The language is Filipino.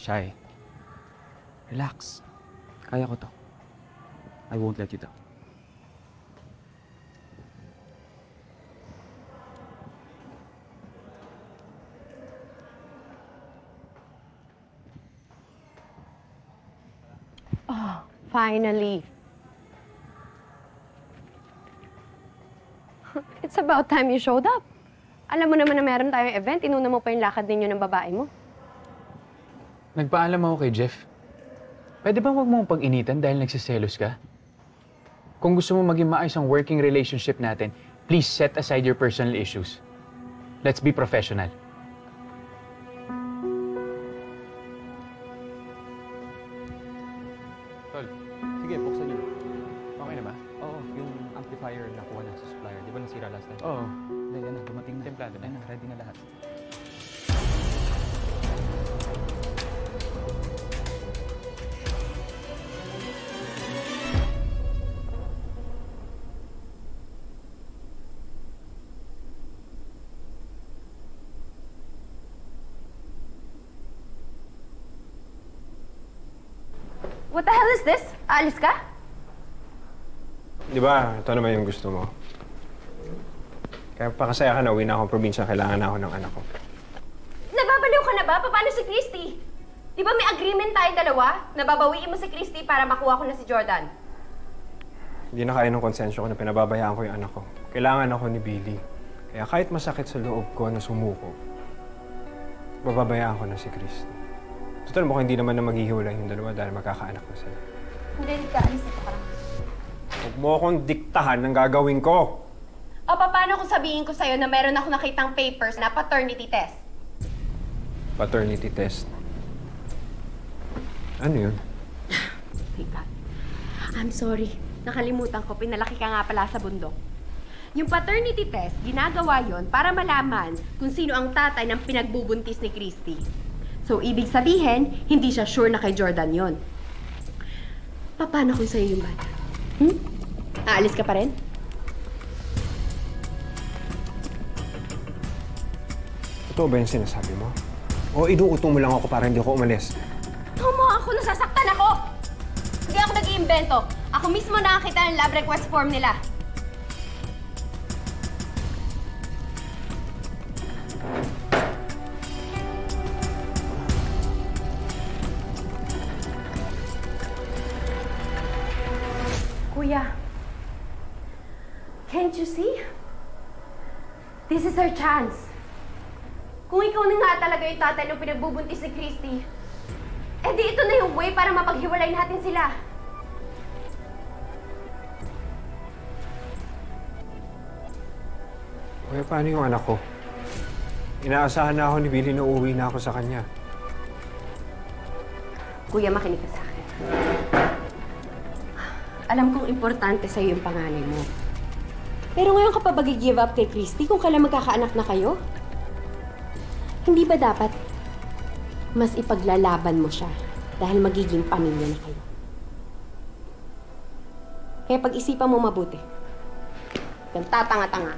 Shy, relax. Kaya ko to. I won't let you down. Oh, finally. It's about time you showed up. Alam mo naman na meron tayong event, inuna mo pa yung lakad ninyo ng babae mo. Nagpaalam ako kay Jeff. Pwede bang huwag mong pag-initan dahil nagsiselos ka? Kung gusto mo maging maayos ang working relationship natin, please set aside your personal issues. Let's be professional. Tol, sige, buksan niyo. Okay na ba? Oo, yung amplifier nakuha na sa supplier. Di ba nasira last time? Oo. Hindi, yan na. Dumating na. Templado na. Ayun na, ready na lahat. What the hell is this? Aalis ka? Di ba, ito naman yung gusto mo. Kaya pakasaya ka na, uwi na akong probinsya, kailangan na ako ng anak ko. Nababaliw ka na ba? Paano si Christy? Di ba may agreement tayong dalawa? Nababawiin mo si Christy para makuha ko na si Jordan. Hindi na kaya ng konsensyo ko na pinababayaan ko yung anak ko. Kailangan ako ni Billy. Kaya kahit masakit sa loob ko na sumuko, bababayaan ko na si Christy. Total, mukhang hindi naman na maghihiwalay yung dalawa dahil magkakaanak na sila. Hindi ka. Alis ito parang. Huwag mo akong diktahan ng gagawin ko! O, paano kung sabihin ko sa'yo na meron ako nakitang papers na paternity test? Paternity test. Ano yun? Thank God. I'm sorry. Nakalimutan ko. Pinalaki ka nga pala sa bundok. Yung paternity test, ginagawa yon para malaman kung sino ang tatay ng pinagbubuntis ni Christy. So, ibig sabihin, hindi siya sure na kay Jordan yon. Paano kung sa'yo yung bata? Aalis ka pa rin? Totoo ba yung sinasabi mo? O inuutong mo lang ako para hindi ako umalis? Tomo, ako nasasaktan ako! Hindi ako nag-iimbento. Ako mismo nakakita ng lab request form nila. Kuya, can't you see? This is our chance. Kung ikaw na nga talaga yung tatay ng pinagbubuntis ni Christy, eh di ito na yung way para mapaghiwalay natin sila. Kuya, paano yung anak ko? Inaasahan na ako ni Billy na uuwi na ako sa kanya. Kuya, makinig ka sa akin. Alam kong importante sa'yo yung panganay mo. Pero ngayon ka pa give up kay Christy kung kailan magkakaanak na kayo? Hindi ba dapat mas ipaglalaban mo siya dahil magiging pamilya na kayo? Kaya pag-isipan mo mabuti. Kang tatanga-tanga.